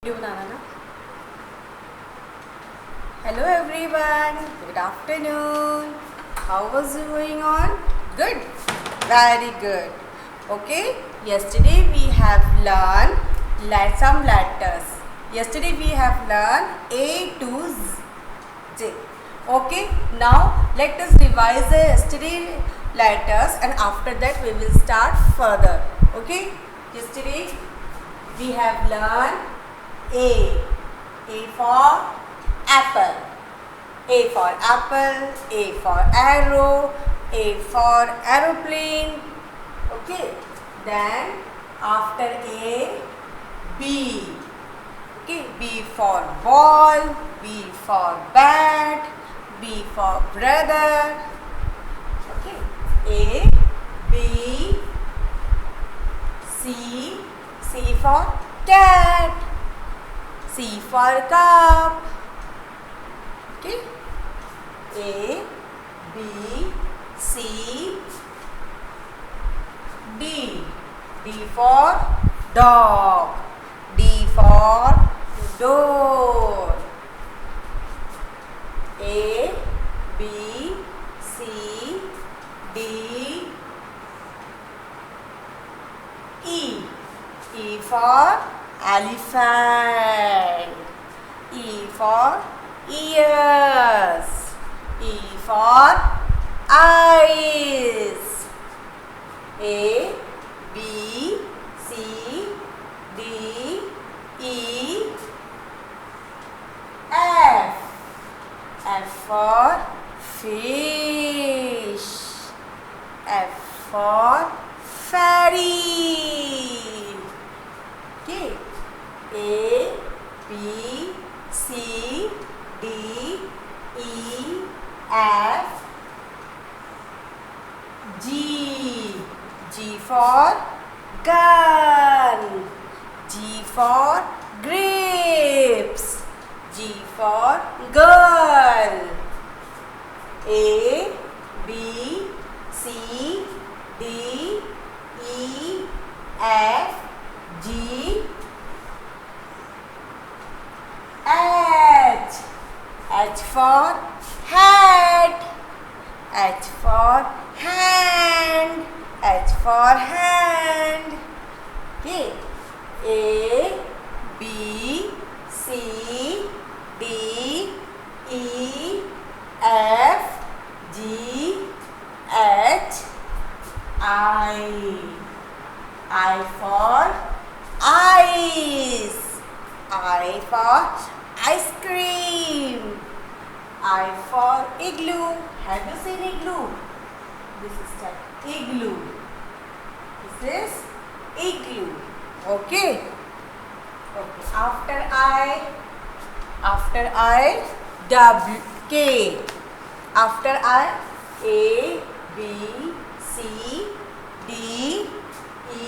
Video बनाना ना. Hello everyone, good afternoon. How was it going on? Good, very good. Okay, yesterday we have learned some letters. Yesterday we have learned A to Z. Okay, now let us revise the yesterday letters and after that we will start further. Okay, yesterday we have learned A for apple, A for apple, A for arrow, A for aeroplane. Okay, then after A, B. Okay, B for ball, B for bat, B for brother. Okay, A, B, C, C for cat, C for cup. Okay, A, B, C, D. D for dog, D for door. A, B, C, D, E. E for elephant, E for ears, E for eyes. A, B, C, D, E, F. F for fish, F for ferry. Okay, A, B, C, D, E, F, G. G for gun, G for grapes, G for girl. A, B, C, D, E, F, G, H. H for hat, H for hand, H for hand. Okay, A, B, C, D, E, F, G, H, I. I for ice, I for ice cream, I for igloo. Have you seen igloo? This is type igloo. This is igloo. Okay. Okay. After I, W, K. After I, A, B, C, D, E,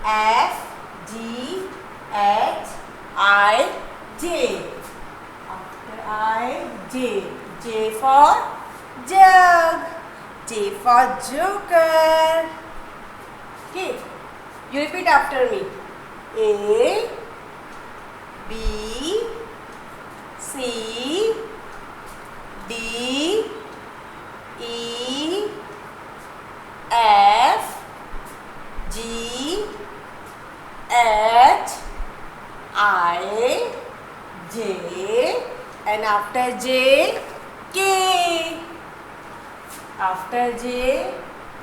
F, G, H, I, J. After I, J. J for jug, J for joker. Okay, you repeat after me. A, B, C, D, E, F, G, H, I, J, and after J, K. After J,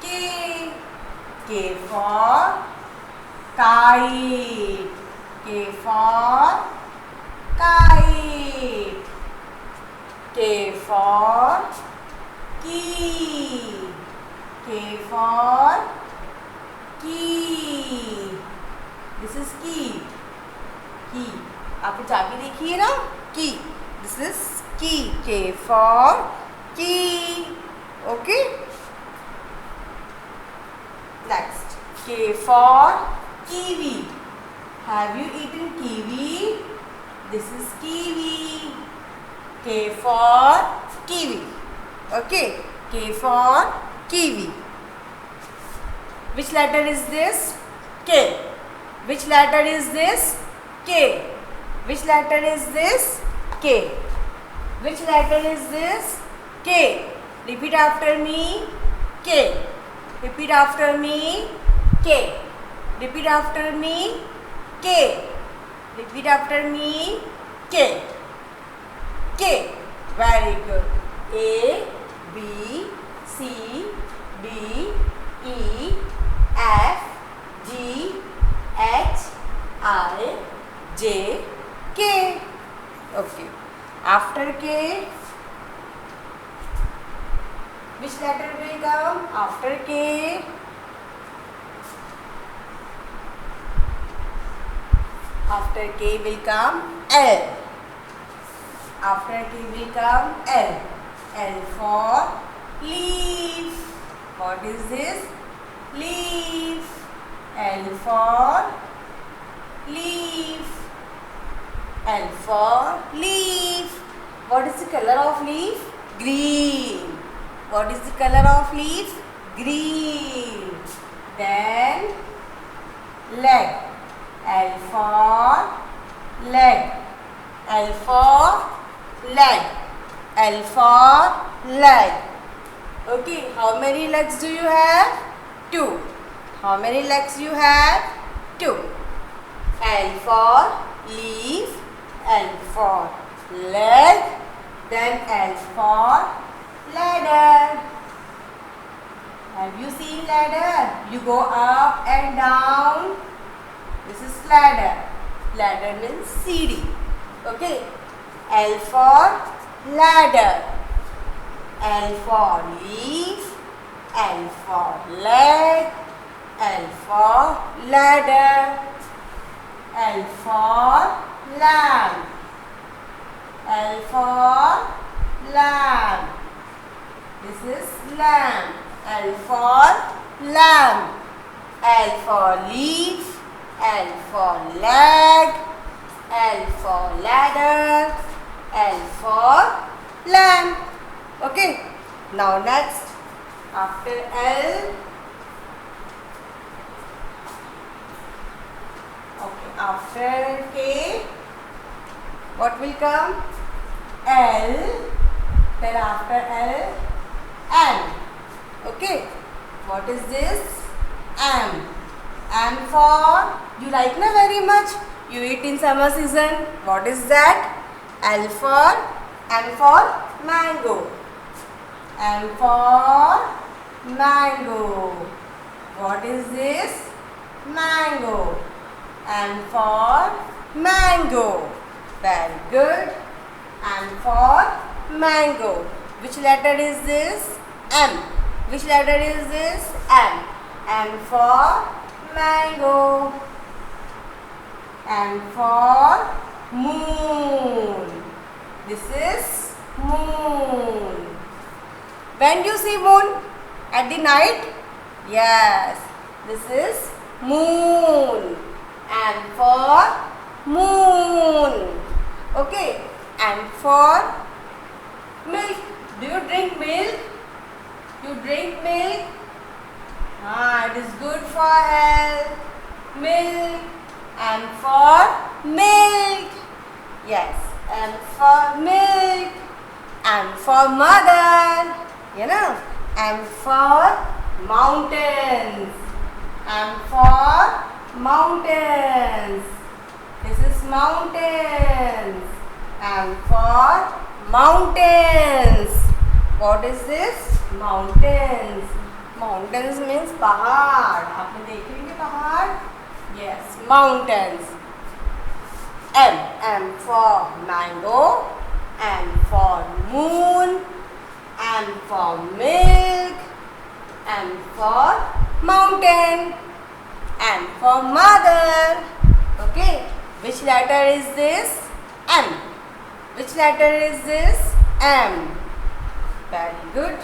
K. K for kite, K for kite. K for key, K for key. This is key. Key. आपने चाबी देखी है ना? Key. This is key. K for key. Okay. Next. K for kiwi. Have you eaten kiwi? This is kiwi. K for kiwi. Okay. K for kiwi. Which letter is this? K. Which letter is this? K. Which letter is this? K. Which letter is this? K. Repeat after me. K. Repeat after me. K. Repeat after me. K. Repeat after me. K. K. Very good. A, B, C, D, E, F, G, H, I, J, K. Okay. After K, which letter will come? After K, after K will come L. After K will come L. L for leaf. What is this? Leaf. L for leaf. L for leaf. What is the color of leaf? Green. What is the color of leaf? Green. Then leg. L for leg. L for leg. L for leg. Okay, how many legs do you have? 2. How many legs you have? 2. L for leaf. L for leg. Then L for ladder. Have you seen ladder? You go up and down. This is ladder. Ladder means CD. Okay. L for ladder. L for leaf. L for leg. L for ladder. L for lamb. L for lamb. This is lamb. L for lamb. L for leaf. L for leg. L for ladder. L for lamb. Okay. Now next, after L, okay, after K, what will come? L. Then after L, M. Okay. What is this? M. M for, you like na very much? You eat in summer season. What is that? M for mango. M for mango. What is this? Mango. M for mango. Very good. M for mango. Which letter is this? M. Which letter is this? M. M for mango. M for moon. This is moon. When you see moon? At the night? Yes. This is moon. M for moon. Okay. M for milk. Do you drink milk? You drink milk? It is good for health. Milk. M for milk. Yes. M for milk. M for mother. You know. M for mountains. M for mountains. This is mountains. M for mountains. What is this? Mountains. Mountains means पहाड़. आपने देखे होंगे पहाड़? Yes, mountains. M. M for mango. M for moon. M for milk. M for mountain. M for mother. Okay. Which letter is this? M. Which letter is this? M. Very good.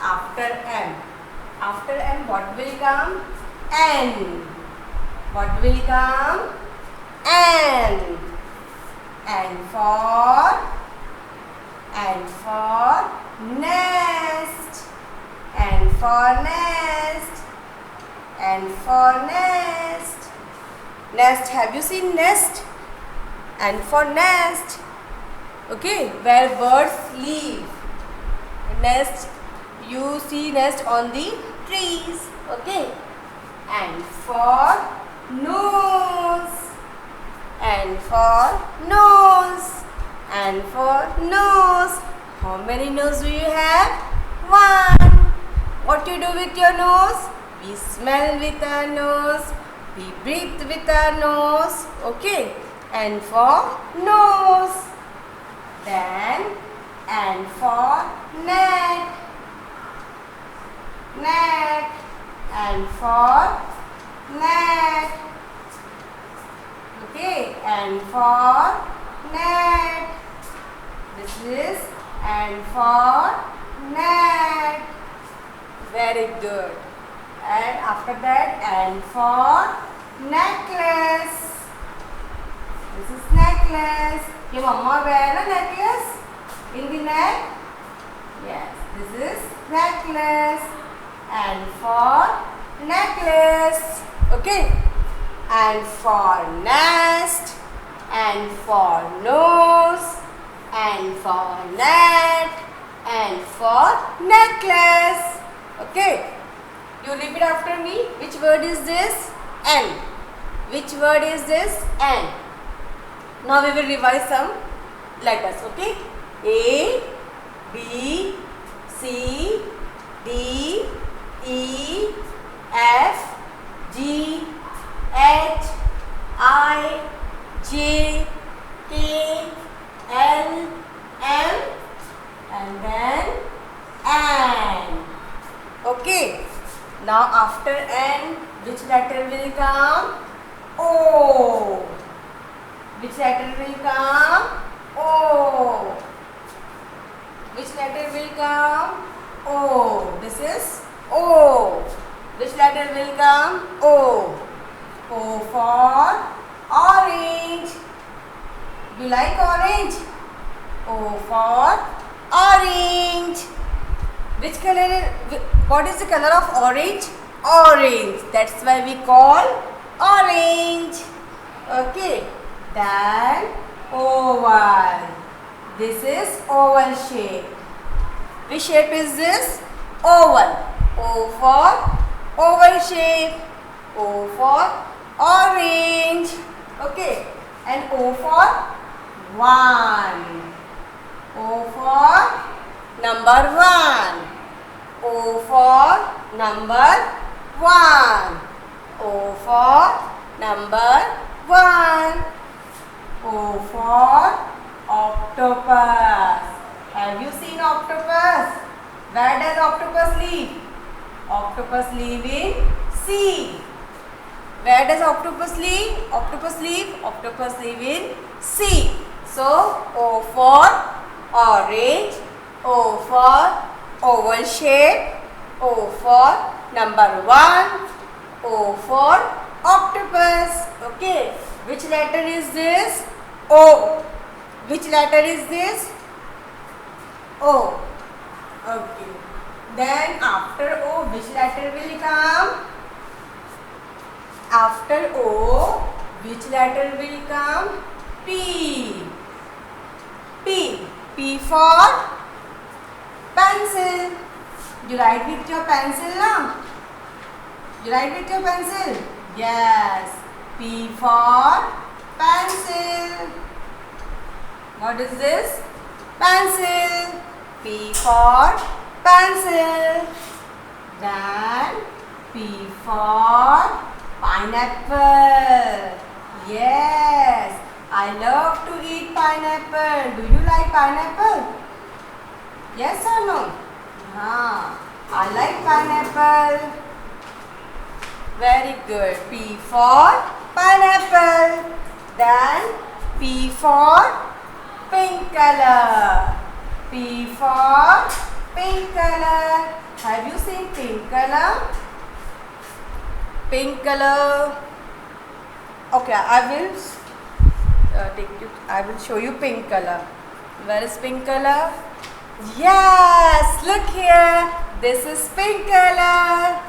After M. After M, what will come? N. What will come? N. N for nest. N for nest. N for nest. Nest. Have you seen nest? N for nest. Okay, where birds live. Nest, you see nest on the trees. Okay. N for nose. N for nose. N for nose. How many nose do you have? One. What you do with your nose? We smell with our nose. We breathe with our nose. Okay. N for nose. Then N for neck. Neck. N for neck. Okay. N for neck. This is N for neck. Very good. And after that, N for necklace. This is necklace. Your mama wear a necklace in the neck? Yes, this is necklace. And for necklace. Okay. And for nest. And for nose. And for net. And for necklace. Okay. You repeat after me. Which word is this? N. Which word is this? N. Now we will revise some letters. Okay. A, B, C, D, E, F, G, H, I, J, K, L, M, and then N. Okay. Now after N, which letter will come? O. Which letter will come? O. Which letter will come? O. This is O. Which letter will come? O. O for orange. You like orange? O for orange. Which color? What is the color of orange? Orange. That's why we call orange. Okay. Then oval. This is oval shape. Which shape is this? Oval. O for oval shape. O for orange. Okay. And O for 1. O for number 1. O for number 1. O for number 1. O for octopus. Have you seen octopus? Where does octopus live? Octopus live in sea. Where does octopus live? Octopus live in sea. So O for orange. O for oval shape. O for number 1. O for octopus. Okay. Which letter is this? O. Which letter is this? O. Okay. Then after O, which letter will come? After O, which letter will come? P. P. P for pencil. You write with your pencil now? You write with your pencil? Yes. P for pencil. What is this? Pencil. P for pencil. Then P for pineapple. Yes. I love to eat pineapple. Do you like pineapple? Yes or no? I like pineapple. Very good. P for pineapple. Then P for pink color. P for pink color. Have you seen pink color? Pink color. Okay, I will show you pink color. Where is pink color? Yes, look here. This is pink color.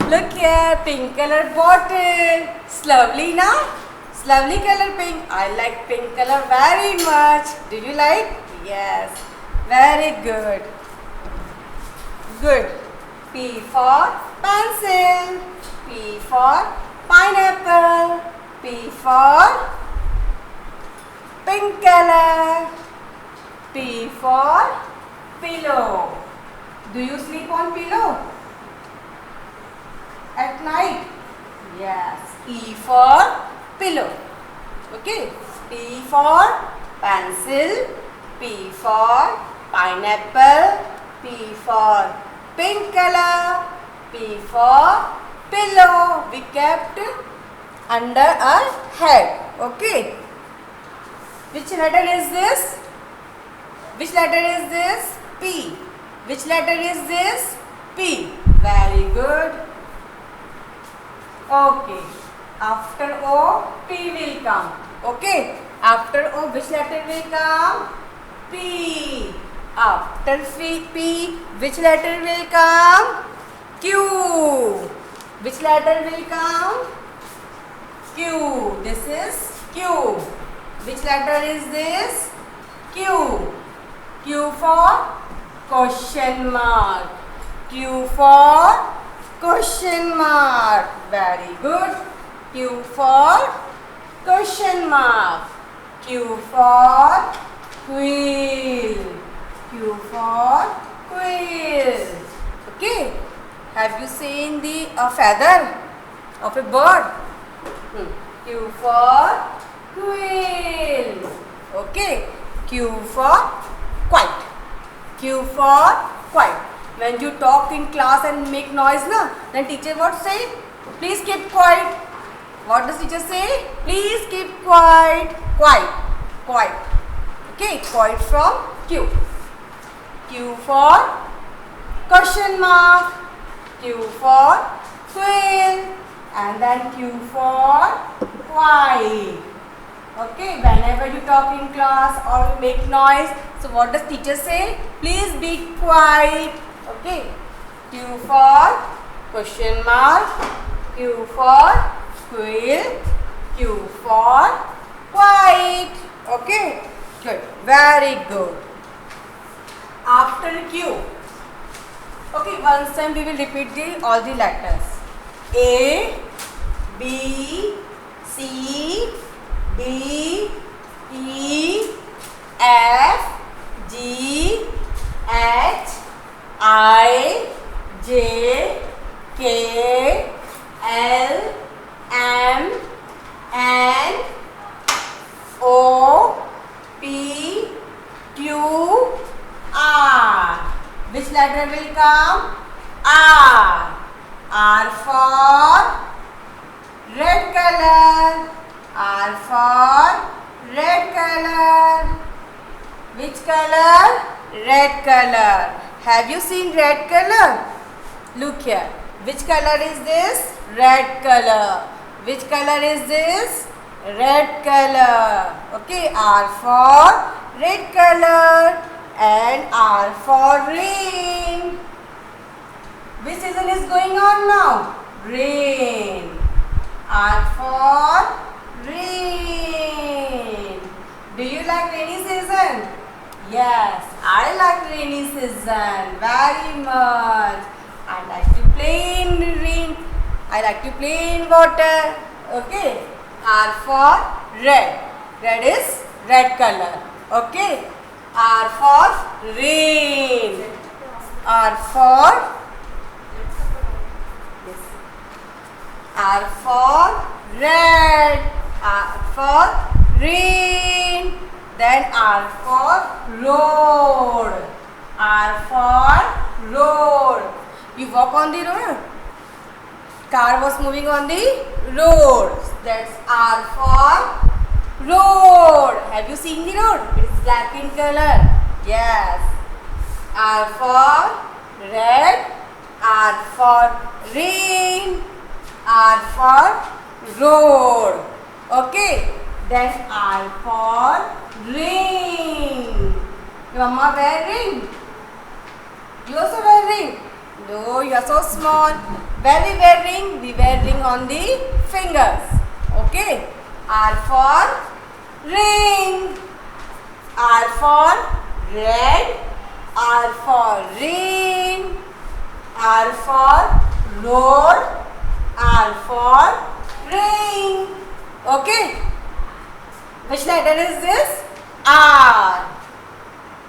Look here, pink color bottle. It's lovely now. It's lovely color pink. I like pink color very much. Do you like? Yes. Very good. Good. P for pencil. P for pineapple. P for pink color. P for pillow. Do you sleep on pillow at night? Yes. P for pillow. Okay. P for pencil. P for pineapple. P for pink color. P for pillow. We kept under our head. Okay. Which letter is this? Which letter is this? P. Which letter is this? P. Very good. Okay. After O, P will come. Okay. After O, which letter will come? P. After P, which letter will come? Q. Which letter will come? Q. This is Q. Which letter is this? Q. Q for question mark. Q for question mark. Very good. Q for question mark. Q for quill. Q for quill. Okay. Have you seen the feather of a bird? Q for quill. Okay. Q for quiet. Q for quiet. When you talk in class and make noise, then teacher what say? Please keep quiet. What does teacher say? Please keep quiet. Quiet. Quiet. Okay. Quiet from Q. Q for question mark. Q for quill. And then Q for quiet. Okay, whenever you talk in class or you make noise, so what does teacher say? Please be quiet. Okay. Q for question mark. Q for quill. Q for quiet. Okay. Good. Very good. After Q. Okay, once time we will repeat all the letters. A, B, C, D, E, F, G, H, I, J, K, L, M, N, O, P, Q, R. Which letter will come? R. R for red color. R for red color. Which color? Red color. Have you seen red color? Look here. Which color is this? Red color. Which color is this? Red color. Okay. R for red color. And R for rain. Which season is going on now? Rain. R for rain. Do you like rainy season? Yes, I like rainy season very much. I like to play in rain. I like to play in water. Okay. R for red. Red is red color. Okay. R for rain. R for R for red. R for rain. Then R for road. R for road. You walk on the road. Car was moving on the road. That's R for road. Have you seen the road? It's black in color. Yes. R for red. R for rain. R for road. Okay. Then R for ring. Your mama wear ring? You also wear ring? No, you are so small. Where we wear ring? We wear ring on the fingers. Okay. R for ring. R for red. R for rain. R for road. R for ring. Okay. Which letter is this? R.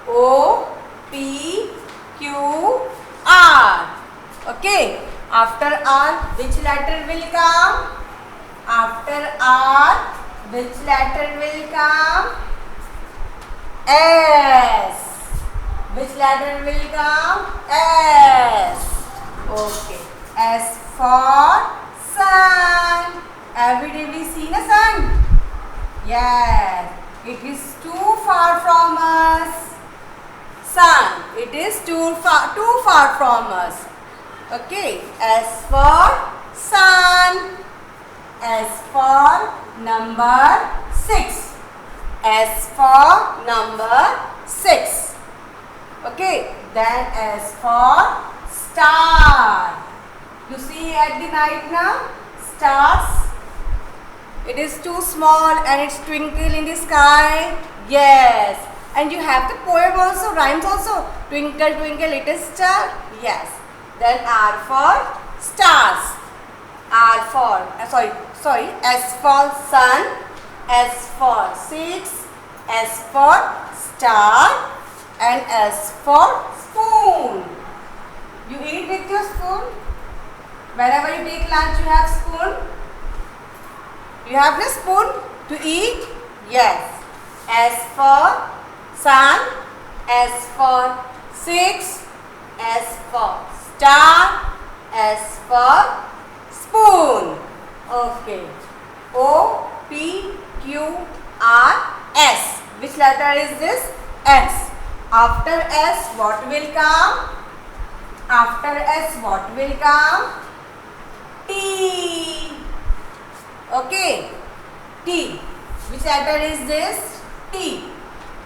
O P Q R. Okay. After R, which letter will come? After R, which letter will come? S. Which letter will come? S. Okay. S for sun. Every day we see the sun. Yes. It is too far from us. Sun. It is too far from us. Okay. S for sun. S for number 6. S for number 6. Okay. Then S for star. You see at the night now? Stars. It is too small and it's twinkle in the sky. Yes. And you have the poem also, rhymes also. Twinkle, twinkle, little star. Yes. Then R for stars. R for, S for sun. S for 6. S for star. And S for spoon. You eat with your spoon. Whenever you take lunch, you have spoon. You have the spoon to eat? Yes. S for sun. S for 6. S for star. S for spoon. Okay. O P Q R S. Which letter is this? S. After S, what will come? After S, what will come? T. Okay. T. Which letter is this? T.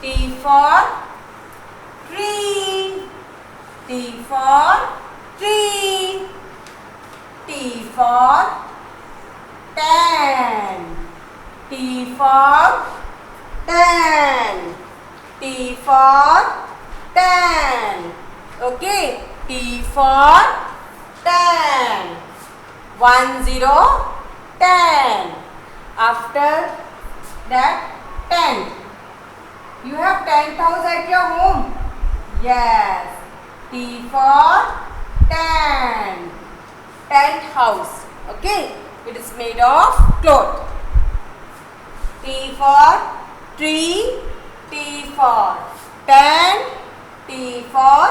T for tree. T for tree. T for tan. T for tan. T for tan. Okay. T for tan. 1 0 10. After that 10. You have 10th house at your home. Yes. T for 10. 10th house. Okay. It is made of cloth. T for tree. T for 10. T for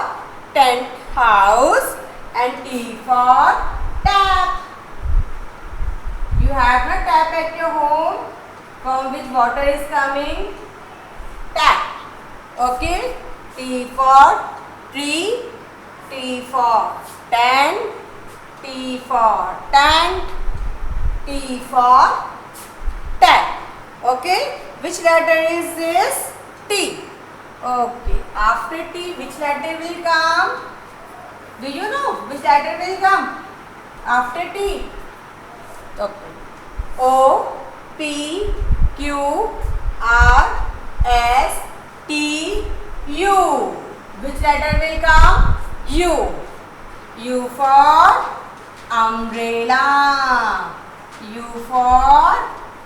10th house. And T for tap. You have a tap at your home from which water is coming. Tap. Okay. T for tree. T for 10. T for tent. T for tap. Okay. Which letter is this? T. Okay. After T, which letter will come? Do you know which letter will come after T? Okay. O P Q R S T U. Which letter will come? U. U for umbrella. U for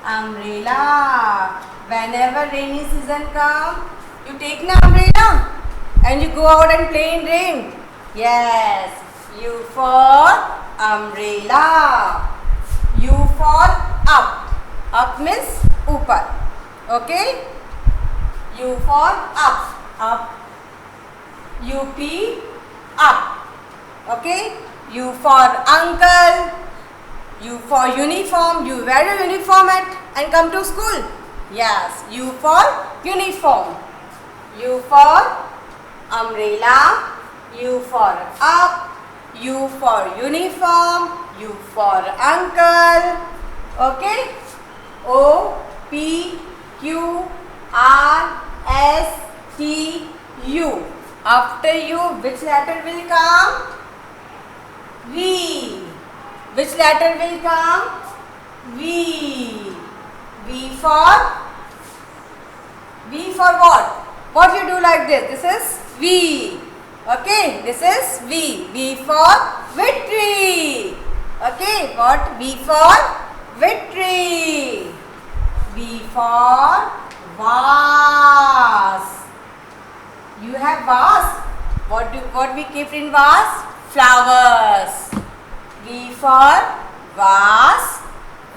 umbrella. Whenever rainy season comes, you take an umbrella and you go out and play in rain. Yes. U for umbrella. U for up. Up means upar. Okay. U for up. Up. UP up. Okay. U for uncle. U for uniform. You wear your uniform and come to school. Yes. U for uniform. U for umbrella. U for up. U for uniform. U for uncle. Okay. O P Q R S T U. After U, which letter will come? V. Which letter will come? V. V for what? What you do like this? This is V. Okay, this is V. V for victory. Okay, what? V for victory. V for vase. You have vase. What we keep in vase? Flowers. V for vase.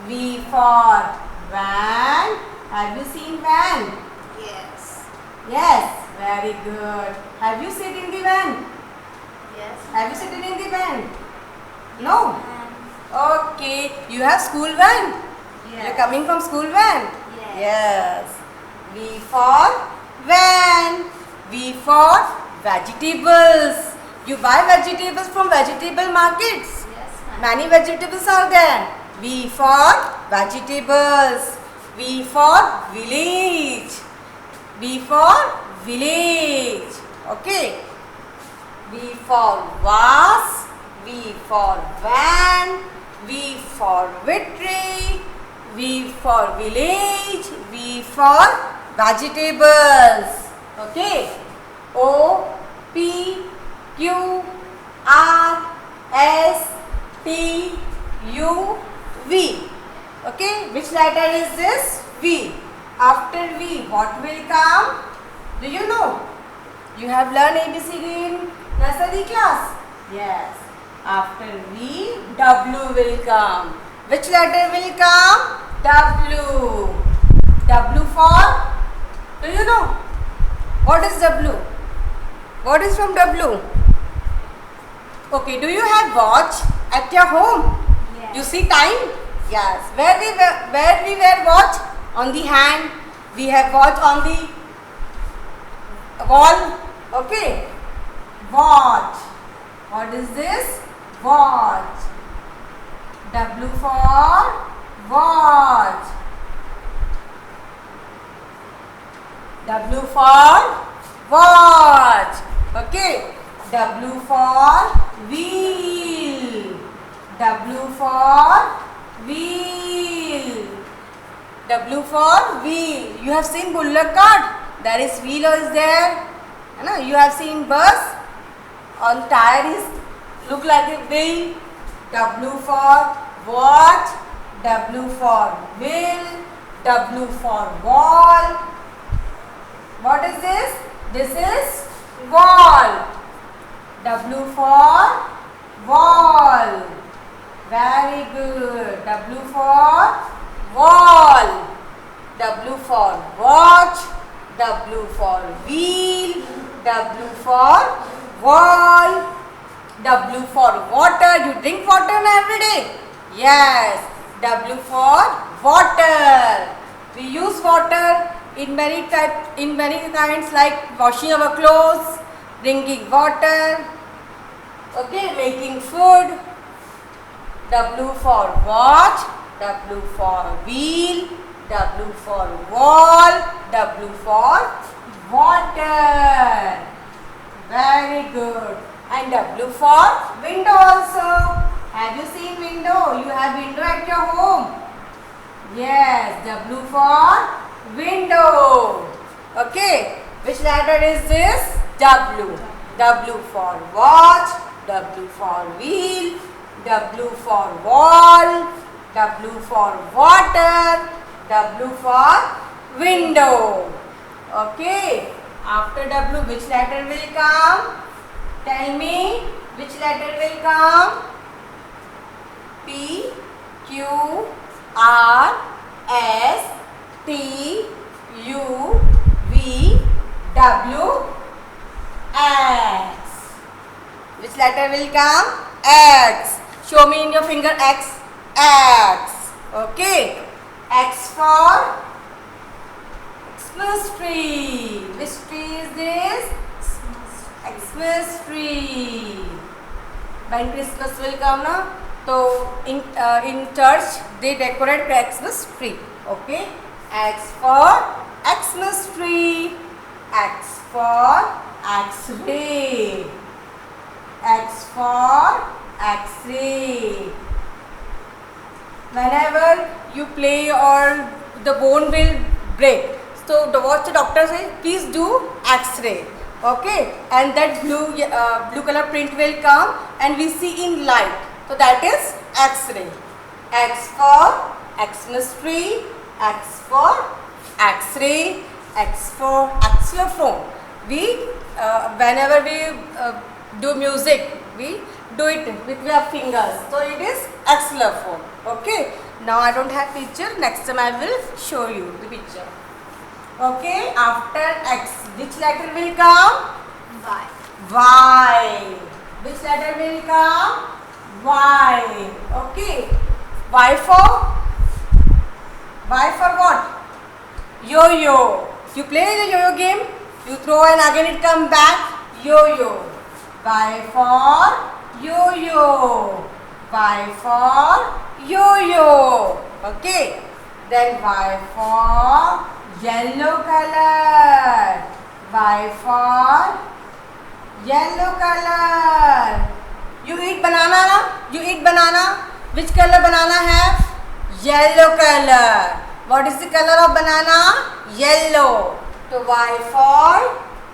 V for van. Have you seen van? Yes. Yes. Very good. Have you sit in the van? Yes. Have you sitting in the van? No. Okay. You have school van? Yes. You're coming from school van? Yes. Yes. V for van. V for vegetables. You buy vegetables from vegetable markets. Yes. Many vegetables are there. V for vegetables. V for village. V for village. Okay. V for vase. V for van. V for victory. V for village. V for vegetables. Okay. O P Q R S T U V. Okay. Which letter is this? V. After V, what will come? Do you know? You have learned ABCD in nursery class? Yes. After V, W will come. Which letter will come? W. W for? Do you know? What is W? What is from W? Okay, do you have watch at your home? Yes. You see time? Yes. Where we wear watch? On the hand. We have watch on the wall. Okay. Watch. What is this? Watch. W for watch. W for watch. Okay. W for wheel. W for wheel. W for wheel. You have seen bullock cart. There is wheel is there. You have seen bus. On tire is look like a wheel. W for watch. W for wheel. W for wall. What is this? This is wall. W for wall. Very good. W for wall. W for watch. W for wheel. W for wall. W for water. You drink water every day? Yes. W for water. We use water in many kinds like washing our clothes, drinking water, okay, making food. W for watch. W for wheel. W for wall. W for water. Very good. And W for window also. Have you seen window? You have window at your home? Yes. W for window. Okay. Which letter is this? W. W for watch. W for wheel. W for wall. W for water. W for window. Okay. After W, which letter will come? Tell me, which letter will come? P, Q, R, S, T, U, V, W, X. Which letter will come? X. Show me in your finger X. X. Okay. X for Xmas tree. Which tree is this? Xmas tree. When Christmas will come, na? So in church they decorate the Xmas tree. Okay. X for Xmas tree. X for X-ray. X for X-ray. Whenever you play or the bone will break. So what the doctor says, please do X-ray. Okay, and that blue color print will come and we see in light. So that is X-ray. X for Xmas tree, X for X-ray, X for xylophone. We whenever we do music, we do it with our fingers. So it is xylophone. Okay. Now I don't have picture. Next time I will show you the picture. Okay. After X, which letter will come? Y. Y. Which letter will come? Y. Okay. Y for what? Yo-yo. You play the yo-yo game? You throw and again it come back. Yo-yo. Y for yo-yo. Y for yo-yo. Okay. Then Y for yellow color. Y for yellow color. You eat banana na? You eat banana? Which color banana have? Yellow color. What is the color of banana? Yellow. So Y for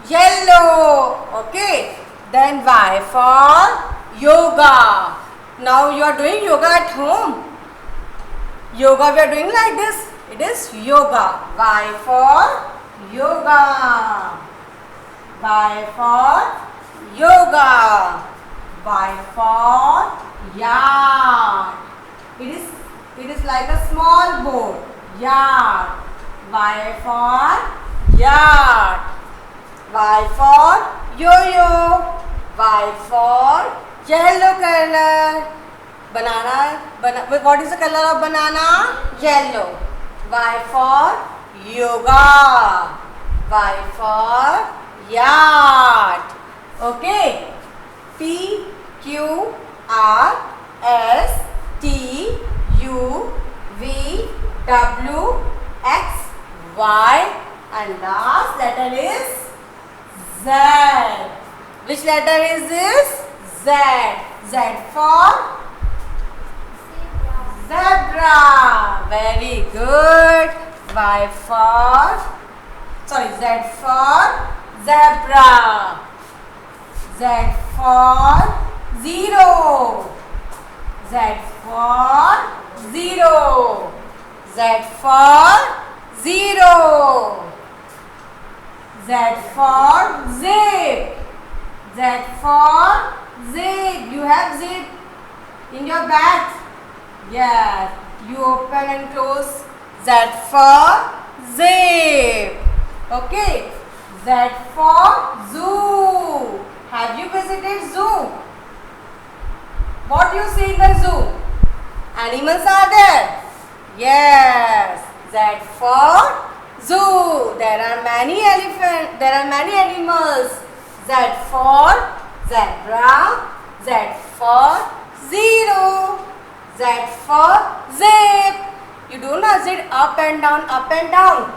yellow. Okay. Then Y for yoga. Now you are doing yoga at home. Yoga we are doing like this. It is yoga. Y for yoga. Y for yoga. Y for yard. It is like a small board. Yard. Y for yard. Y for yo-yo. Y for yellow color. Banana. What is the color of banana? Yellow. Y for yoga. Y for yard. Okay. P Q R S T U V W X Y and last letter is Z. Which letter is this? Z. Z for zebra. Very good. Y for Z for zebra. Z for zero. Z for zero. Z for zero. Z for zip. Z for zip. You have zip in your bag. Yes. You open and close. Z for zip. Okay. Z for zoo. Have you visited zoo? What you see in the zoo? Animals are there? Yes. Z for zoo. There are many elephants. There are many animals. Z for zebra. Z for zero. Z for zip. You do not zip up and down, up and down.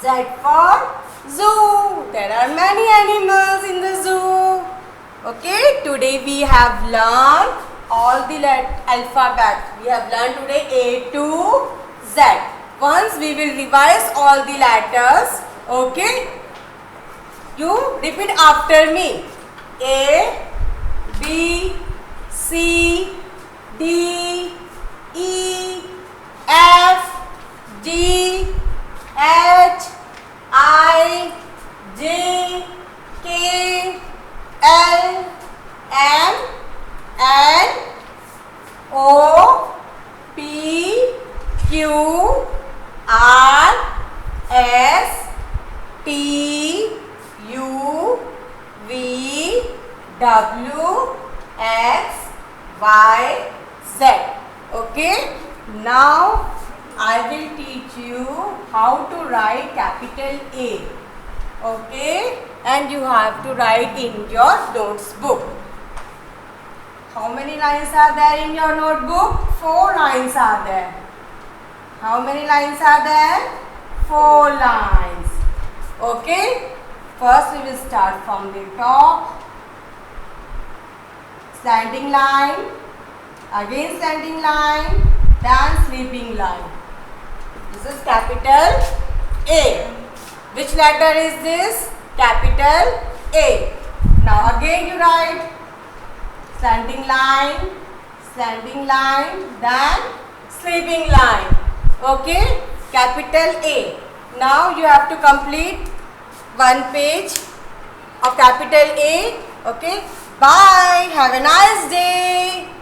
Z for zoo. There are many animals in the zoo. Okay, today we have learned all the alphabet. We have learned today A to Z. Once we will revise all the letters. Okay, you repeat after me. A, B, C, D, E, F, G, H, I, J, K, L, M, N, O, P, Q, R, S, T, U, V, W, X, Y, Z. Okay. Now I will teach you how to write capital A. Okay. And you have to write in your notes book. How many lines are there in your notebook? 4 lines are there. How many lines are there? 4 lines. Okay. First we will start from the top. Slanting line. Again slanting line. Then sleeping line. This is capital A. Which letter is this? Capital A. Now again you write slanting line, then sleeping line. Okay, capital A. Now you have to complete one page of capital A. Okay, bye. Have a nice day.